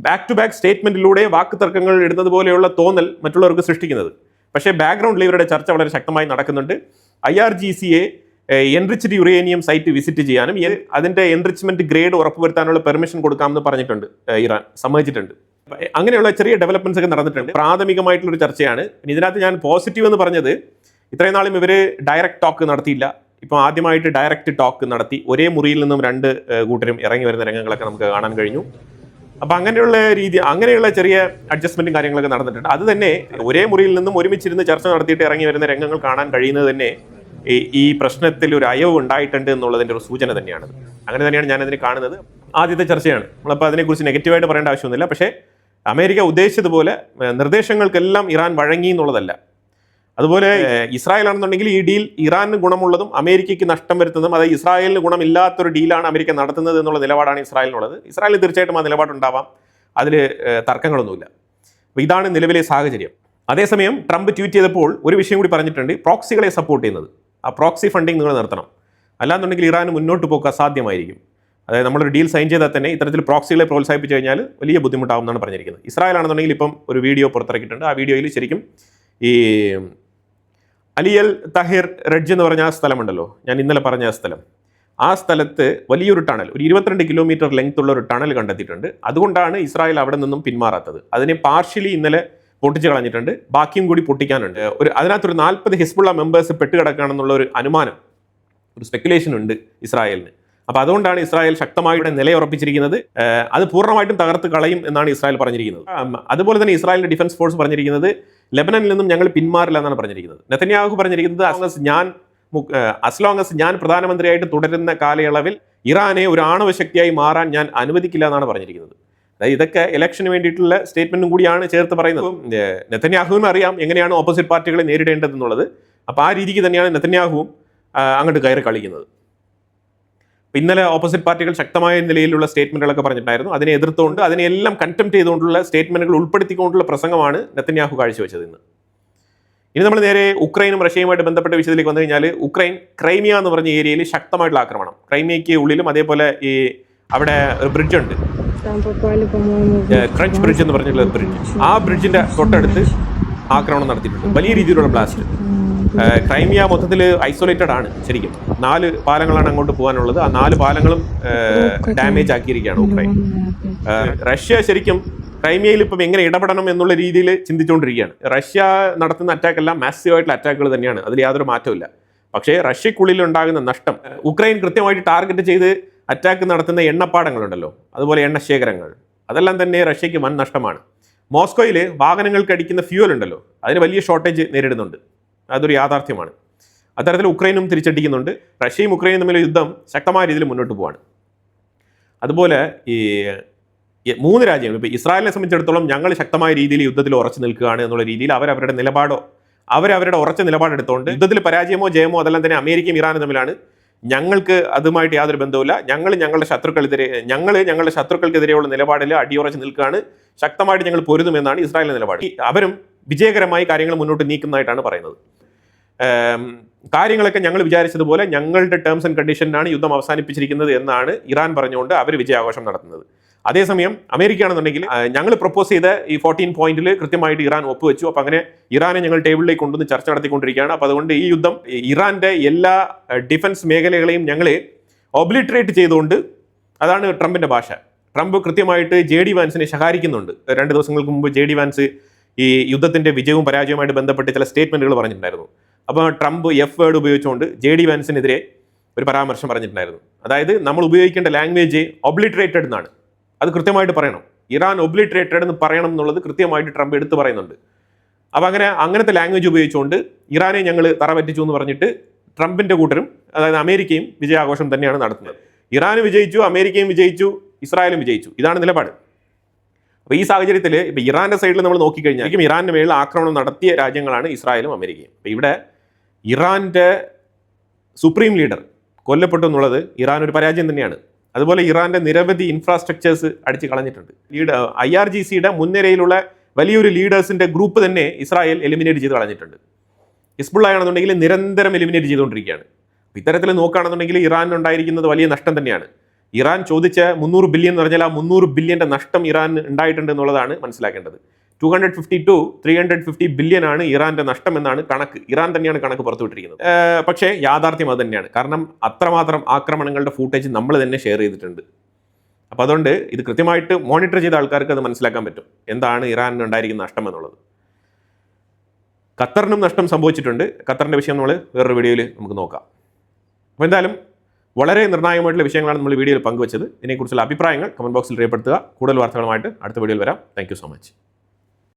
ബാക്ക് ടു ബാക്ക് സ്റ്റേറ്റ്മെൻറ്റിലൂടെ വാക്ക് തർക്കങ്ങൾ ഇടുന്നത് പോലെയുള്ള തോന്നൽ മറ്റുള്ളവർക്ക് സൃഷ്ടിക്കുന്നത്. പക്ഷേ ബാക്ക്ഗ്രൗണ്ടിൽ ഇവരുടെ ചർച്ച വളരെ ശക്തമായി നടക്കുന്നുണ്ട്. IRGCയെ എൻറിച്ച്ഡ് യുറേനിയം സൈറ്റ് വിസിറ്റ് ചെയ്യാനും അതിൻ്റെ എൻറിച്ച്മെൻറ്റ് ഗ്രേഡ് ഉറപ്പുവരുത്താനുള്ള പെർമിഷൻ കൊടുക്കാമെന്ന് പറഞ്ഞിട്ടുണ്ട്. ഇറാൻ സമ്മതിച്ചിട്ടുണ്ട്. അങ്ങനെയുള്ള ചെറിയ ഡെവലപ്മെന്റ്സ് ഒക്കെ നടന്നിട്ടുണ്ട്. പ്രാഥമികമായിട്ടുള്ളൊരു ചർച്ചയാണ്. ഇതിനകത്ത് ഞാൻ പോസിറ്റീവ് എന്ന് പറഞ്ഞത്, ഇത്രയും നാളും ഇവർ ഡയറക്റ്റ് ടോക്ക് നടത്തിയില്ല. ഇപ്പോൾ ആദ്യമായിട്ട് ഡയറക്റ്റ് ടോക്ക് നടത്തി. ഒരേ മുറിയിൽ നിന്നും രണ്ട് കൂട്ടരും ഇറങ്ങി വരുന്ന രംഗങ്ങളൊക്കെ നമുക്ക് കാണാൻ കഴിഞ്ഞു. അപ്പോൾ അങ്ങനെയുള്ള ചെറിയ അഡ്ജസ്റ്റ്മെന്റും കാര്യങ്ങളൊക്കെ നടന്നിട്ടുണ്ട്. അത് തന്നെ ഒരേ മുറിയിൽ നിന്നും ഒരുമിച്ചിരുന്ന് ചർച്ച നടത്തിയിട്ട് ഇറങ്ങി വരുന്ന രംഗങ്ങൾ കാണാൻ കഴിയുന്നത് തന്നെ ഈ പ്രശ്നത്തിൽ ഒരു അയവ് ഉണ്ടായിട്ടുണ്ട് എന്നുള്ളതിൻ്റെ ഒരു സൂചന തന്നെയാണ്. അങ്ങനെ തന്നെയാണ് ഞാനതിനെ കാണുന്നത്. ആദ്യത്തെ ചർച്ചയാണ്. നമ്മളപ്പോൾ അതിനെക്കുറിച്ച് നെഗറ്റീവായിട്ട് പറയേണ്ട ആവശ്യമൊന്നുമില്ല. പക്ഷേ അമേരിക്ക ഉദ്ദേശിച്ചതുപോലെ നിർദ്ദേശങ്ങൾക്കെല്ലാം ഇറാൻ വഴങ്ങി എന്നുള്ളതല്ല. അതുപോലെ ഇസ്രായേലാണെന്നുണ്ടെങ്കിൽ ഈ ഡീൽ ഇറാനിന് ഗുണമുള്ളതും അമേരിക്കയ്ക്ക് നഷ്ടം വരുത്തുന്നതും, അതായത് ഇസ്രായേലിന് ഗുണമില്ലാത്തൊരു ഡീലാണ് അമേരിക്ക നടത്തുന്നത് എന്നുള്ള നിലപാടാണ് ഇസ്രായേലിനുള്ളത്. ഇസ്രായേലിന് തീർച്ചയായിട്ടും ആ നിലപാടുണ്ടാവാം, അതിൽ തർക്കങ്ങളൊന്നുമില്ല. അപ്പോൾ ഇതാണ് നിലവിലെ സാഹചര്യം. അതേസമയം ട്രംപ് ട്വീറ്റ് ചെയ്തപ്പോൾ ഒരു വിഷയം കൂടി പറഞ്ഞിട്ടുണ്ട്, പ്രോക്സികളെ സപ്പോർട്ട് ചെയ്യുന്നത്. ആ പ്രോക്സി ഫണ്ടിങ് നിങ്ങൾ നിർത്തണം, അല്ലാന്നുണ്ടെങ്കിൽ ഇറാന് മുന്നോട്ട് പോക്ക് അസാധ്യമായിരിക്കും. അതായത് നമ്മളൊരു ഡീൽ സൈൻ ചെയ്താൽ തന്നെ ഇത്തരത്തിൽ പ്രോക്സികളെ പ്രോത്സാഹിപ്പിച്ചു കഴിഞ്ഞാൽ വലിയ ബുദ്ധിമുട്ടാവും എന്നാണ് പറഞ്ഞിരിക്കുന്നത്. ഇസ്രായേൽ ആണെന്നുണ്ടെങ്കിൽ ഇപ്പം ഒരു വീഡിയോ പുറത്തിറക്കിയിട്ടുണ്ട്. ആ വീഡിയോയിൽ ശരിക്കും ഈ അലിയൽ തഹിർ റെഡ്ജ് എന്ന് പറഞ്ഞ ആ സ്ഥലമുണ്ടല്ലോ, ഞാൻ ഇന്നലെ പറഞ്ഞ ആ സ്ഥലത്ത് വലിയൊരു ടണൽ, ഒരു 22 കിലോമീറ്റർ ലെങ്ത് ഉള്ള ഒരു ടണൽ കണ്ടെത്തിയിട്ടുണ്ട്. അതുകൊണ്ടാണ് ഇസ്രായേൽ അവിടെ നിന്നും പിന്മാറാത്തത്. അതിനെ പാർഷ്യലി ഇന്നലെ പൊട്ടിച്ച് കളഞ്ഞിട്ടുണ്ട്, ബാക്കിയും കൂടി പൊട്ടിക്കാനുണ്ട്. അതിനകത്തൊരു 40 ഹിസ്ബുള്ള മെമ്പേഴ്സ് പെട്ടുകിടക്കുകയാണെന്നുള്ള ഒരു അനുമാനം, ഒരു സ്പെക്കുലേഷൻ ഉണ്ട് ഇസ്രായേലിന്. അപ്പോൾ അതുകൊണ്ടാണ് ഇസ്രായേൽ ശക്തമായിട്ട് നിലയുറപ്പിച്ചിരിക്കുന്നത്. അത് പൂർണ്ണമായിട്ടും തകർത്ത് കളയും എന്നാണ് ഇസ്രായേൽ പറഞ്ഞിരിക്കുന്നത്. അതുപോലെ തന്നെ ഇസ്രായേലിന്റെ ഡിഫൻസ് ഫോഴ്സ് പറഞ്ഞിരിക്കുന്നത് ലെബനനിൽ നിന്നും ഞങ്ങൾ പിന്മാറില്ല എന്നാണ് പറഞ്ഞിരിക്കുന്നത്. നെതന്യാഹു പറഞ്ഞിരിക്കുന്നത് as long as ഞാൻ പ്രധാനമന്ത്രിയായിട്ട് തുടരുന്ന കാലയളവിൽ ഇറാനെ ഒരു ആണവ ശക്തിയായി മാറാൻ ഞാൻ അനുവദിക്കില്ല എന്നാണ് പറഞ്ഞിരിക്കുന്നത്. അതായത് ഇതൊക്കെ ഇലക്ഷന് വേണ്ടിയിട്ടുള്ള സ്റ്റേറ്റ്മെന്റും കൂടിയാണ് ചേർത്ത് പറയുന്നത്. നെതന്യാഹുവിനും അറിയാം എങ്ങനെയാണ് ഓപ്പോസിറ്റ് പാർട്ടികളെ നേരിടേണ്ടതെന്നുള്ളത്. അപ്പോൾ ആ രീതിക്ക് തന്നെയാണ് നെതന്യാഹുവും അങ്ങോട്ട് കയറി കളിക്കുന്നത്. ഇന്നലെ ഓപ്പോസിറ്റ് പാർട്ടികൾ ശക്തമായ നിലയിലുള്ള സ്റ്റേറ്റ്മെന്റുകളൊക്കെ പറഞ്ഞിട്ടുണ്ടായിരുന്നു. അതിനെ എതിർത്തുകൊണ്ട്, അതിനെല്ലാം കണ്ടംപ്റ്റ് ചെയ്തുകൊണ്ടുള്ള സ്റ്റേറ്റ്മെന്റുകൾ ഉൾപ്പെടുത്തിക്കൊണ്ടുള്ള പ്രസംഗമാണ് നെതന്യാഹു കാഴ്ചവെച്ചത് ഇന്ന്. ഇനി നമ്മൾ നേരെ ഉക്രൈനും റഷ്യയുമായിട്ട് ബന്ധപ്പെട്ട വിഷയത്തിലേക്ക് വന്നു കഴിഞ്ഞാൽ, ഉക്രൈൻ ക്രൈമിയ എന്ന് പറഞ്ഞ ഏരിയയിൽ ശക്തമായിട്ടുള്ള ആക്രമണം. ക്രൈമിയയ്ക്ക് ഉള്ളിലും അതേപോലെ ഈ അവിടെ ഒരു ബ്രിഡ്ജ് ഉണ്ട്, ക്രഞ്ച് ബ്രിഡ്ജ് എന്ന് പറഞ്ഞിട്ടുള്ള ബ്രിഡ്ജ്. ആ ബ്രിഡ്ജിന്റെ തൊട്ടടുത്ത് ആക്രമണം നടത്തിയിട്ടുണ്ട്, വലിയ രീതിയിലുള്ള ബ്ലാസ്റ്റ്. ക്രൈമിയ മൊത്തത്തിൽ ഐസൊലേറ്റഡ് ആണ്. ശരിക്കും 4 പാലങ്ങളാണ് അങ്ങോട്ട് പോകാനുള്ളത്. ആ 4 പാലങ്ങളും ഡാമേജ് ആക്കിയിരിക്കുകയാണ് ഉക്രൈൻ. റഷ്യ ശരിക്കും ക്രൈമിയയിൽ ഇപ്പം എങ്ങനെ ഇടപെടണം എന്നുള്ള രീതിയിൽ ചിന്തിച്ചുകൊണ്ടിരിക്കുകയാണ്. റഷ്യ നടത്തുന്ന അറ്റാക്ക് എല്ലാം മാസീവായിട്ടുള്ള അറ്റാക്കുകൾ തന്നെയാണ്, അതിൽ യാതൊരു മാറ്റമില്ല. പക്ഷേ റഷ്യക്കുള്ളിൽ ഉണ്ടാകുന്ന നഷ്ടം, ഉക്രൈൻ കൃത്യമായിട്ട് ടാർഗറ്റ് ചെയ്ത് അറ്റാക്ക് നടത്തുന്ന എണ്ണപ്പാടങ്ങളുണ്ടല്ലോ, അതുപോലെ എണ്ണശേഖരങ്ങൾ, അതെല്ലാം തന്നെ റഷ്യക്ക് വൻ നഷ്ടമാണ്. മോസ്കോയിൽ വാഹനങ്ങൾക്ക് അടിക്കുന്ന ഫ്യൂവൽ ഉണ്ടല്ലോ, അതിന് വലിയ ഷോർട്ടേജ് നേരിടുന്നുണ്ട്. അതൊരു യാഥാർത്ഥ്യമാണ്. അത്തരത്തിൽ ഉക്രൈനും തിരിച്ചടിക്കുന്നുണ്ട്. റഷ്യയും ഉക്രൈനും തമ്മിൽ യുദ്ധം ശക്തമായ രീതിയിൽ മുന്നോട്ട് പോവാണ്. അതുപോലെ ഈ 3 രാജ്യങ്ങൾ, ഇപ്പോൾ ഇസ്രായേലിനെ സംബന്ധിച്ചിടത്തോളം ഞങ്ങൾ ശക്തമായ രീതിയിൽ യുദ്ധത്തിൽ ഉറച്ചു നിൽക്കുകയാണ് എന്നുള്ള രീതിയിൽ അവരവരുടെ ഉറച്ച നിലപാടെടുത്തുകൊണ്ട് യുദ്ധത്തിൽ പരാജയമോ ജയമോ അതെല്ലാം തന്നെ അമേരിക്കയും ഇറാനും തമ്മിലാണ്. ഞങ്ങൾക്ക് അതുമായിട്ട് യാതൊരു ബന്ധവുമില്ല. ഞങ്ങളുടെ ശത്രുക്കൾക്കെതിരെയുള്ള നിലപാടിൽ അടിയുറച്ച് നിൽക്കുകയാണ്, ശക്തമായിട്ട് ഞങ്ങൾ പൊരുതുമെന്നാണ് ഇസ്രായേലിന്റെ നിലപാട്. അവരും വിജയകരമായി കാര്യങ്ങൾ മുന്നോട്ട് നീക്കുന്നതായിട്ടാണ് പറയുന്നത്. കാര്യങ്ങളൊക്കെ ഞങ്ങൾ വിചാരിച്ചതുപോലെ ഞങ്ങളുടെ ടേംസ് ആൻഡ് കണ്ടീഷനാണ് യുദ്ധം അവസാനിപ്പിച്ചിരിക്കുന്നത് എന്നാണ് ഇറാൻ പറഞ്ഞുകൊണ്ട് അവർ വിജയാഘോഷം നടത്തുന്നത്. അതേസമയം അമേരിക്കയാണെന്നുണ്ടെങ്കിൽ ഞങ്ങൾ പ്രപ്പോസ് ചെയ്ത ഈ 14 പോയിന്റിൽ കൃത്യമായിട്ട് ഇറാൻ ഒപ്പുവെച്ചു. അപ്പോൾ അങ്ങനെ ഇറാനെ ഞങ്ങൾ ടേബിളിലേക്ക് കൊണ്ടുവന്ന് ചർച്ച നടത്തിക്കൊണ്ടിരിക്കുകയാണ്. അപ്പോൾ അതുകൊണ്ട് ഈ യുദ്ധം ഇറാന്റെ എല്ലാ ഡിഫൻസ് മേഖലകളെയും ഞങ്ങൾ ഒബ്ലിറ്ററേറ്റ് ചെയ്തുകൊണ്ട്, അതാണ് ട്രംപിന്റെ ഭാഷ. ട്രംപ് കൃത്യമായിട്ട് JD വാൻസിനെ ശകാരിക്കുന്നുണ്ട്. 2 ദിവസങ്ങൾക്ക് മുമ്പ് JD വാൻസ് ഈ യുദ്ധത്തിന്റെ വിജയവും പരാജയവുമായിട്ട് ബന്ധപ്പെട്ട് ചില സ്റ്റേറ്റ്മെന്റുകൾ പറഞ്ഞിട്ടുണ്ടായിരുന്നു. അപ്പോൾ ട്രംപ് F വേർഡ് ഉപയോഗിച്ചുകൊണ്ട് JD വാൻസിനെതിരെ ഒരു പരാമർശം പറഞ്ഞിട്ടുണ്ടായിരുന്നു. അതായത് നമ്മൾ ഉപയോഗിക്കേണ്ട ലാംഗ്വേജ് ഒബ്ലിറ്ററേറ്റഡ് എന്നാണ്, അത് കൃത്യമായിട്ട് പറയണം. ഇറാൻ ഒബ്ലിറ്ററേറ്റഡ് എന്ന് പറയണം എന്നുള്ളത് കൃത്യമായിട്ട് ട്രംപ് എടുത്ത് പറയുന്നുണ്ട്. അപ്പോൾ അങ്ങനത്തെ ലാംഗ്വേജ് ഉപയോഗിച്ചുകൊണ്ട് ഇറാനെ ഞങ്ങൾ തറ പറ്റിച്ചു എന്ന് പറഞ്ഞിട്ട് ട്രംപിന്റെ കൂട്ടരും, അതായത് അമേരിക്കയും വിജയാഘോഷം തന്നെയാണ് നടത്തുന്നത്. ഇറാന് വിജയിച്ചു, അമേരിക്കയും വിജയിച്ചു, ഇസ്രായേലും വിജയിച്ചു. ഇതാണ് നിലപാട്. അപ്പോൾ ഈ സാഹചര്യത്തിൽ ഇപ്പോൾ ഇറാൻ്റെ സൈഡിൽ നമ്മൾ നോക്കിക്കഴിഞ്ഞാൽ ഇറാൻ്റെ മേളിൽ ആക്രമണം നടത്തിയ രാജ്യങ്ങളാണ് ഇസ്രായേലും അമേരിക്കയും. അപ്പോൾ ഇവിടെ ഇറാൻ്റെ സുപ്രീം ലീഡർ കൊല്ലപ്പെട്ടു എന്നുള്ളത് ഇറാൻ ഒരു പരാജയം തന്നെയാണ്. അതുപോലെ ഇറാൻ്റെ നിരവധി ഇൻഫ്രാസ്ട്രക്ചേഴ്സ് അടിച്ച് കളഞ്ഞിട്ടുണ്ട്. IRGCയുടെ മുൻനിരയിലുള്ള വലിയൊരു ലീഡേഴ്സിൻ്റെ ഗ്രൂപ്പ് തന്നെ ഇസ്രായേൽ എലിമിനേറ്റ് ചെയ്ത് കളഞ്ഞിട്ടുണ്ട്. ഹിസ്ബുള്ള ആണെന്നുണ്ടെങ്കിൽ നിരന്തരം എലിമിനേറ്റ് ചെയ്തുകൊണ്ടിരിക്കുകയാണ്. ഇത്തരത്തിൽ നോക്കുകയാണെന്നുണ്ടെങ്കിൽ ഇറാനുണ്ടായിരിക്കുന്നത് വലിയ നഷ്ടം തന്നെയാണ്. ഇറാൻ ചോദിച്ച 300 ബില്യൺ എന്ന് പറഞ്ഞാൽ ആ 300 ബില്യൻ്റെ നഷ്ടം ഇറാൻ ഉണ്ടായിട്ടുണ്ട് എന്നുള്ളതാണ് മനസ്സിലാക്കേണ്ടത്. 250 to 350 ബില്യൺ ആണ് ഇറാന്റെ നഷ്ടം എന്നാണ് കണക്ക്. ഇറാൻ തന്നെയാണ് കണക്ക് പുറത്തുവിട്ടിരിക്കുന്നത്. പക്ഷേ യാഥാർത്ഥ്യം അത് തന്നെയാണ്. കാരണം അത്രമാത്രം ആക്രമണങ്ങളുടെ ഫൂട്ടേജ് നമ്മൾ തന്നെ ഷെയർ ചെയ്തിട്ടുണ്ട്. അപ്പോൾ അതുകൊണ്ട് ഇത് കൃത്യമായിട്ട് മോണിറ്റർ ചെയ്ത ആൾക്കാർക്ക് അത് മനസ്സിലാക്കാൻ പറ്റും എന്താണ് ഇറാനിന് ഉണ്ടായിരിക്കുന്ന നഷ്ടം എന്നുള്ളത്. ഖത്തറിനും നഷ്ടം സംഭവിച്ചിട്ടുണ്ട്. ഖത്തറിൻ്റെ വിഷയം നമ്മൾ വേറൊരു വീഡിയോയിൽ നമുക്ക് നോക്കാം. അപ്പോൾ എന്തായാലും വളരെ നിർണായകമായിട്ടുള്ള വിഷയങ്ങളാണ് നമ്മൾ വീഡിയോയിൽ പങ്കുവച്ചത്. ഇതിനെക്കുറിച്ചുള്ള അഭിപ്രായങ്ങൾ കമന്റ് ബോക്സിൽ രേഖപ്പെടുത്തുക. കൂടുതൽ വാർത്തകളുമായിട്ട് അടുത്ത വീഡിയോയിൽ വരാം. Thank you so much.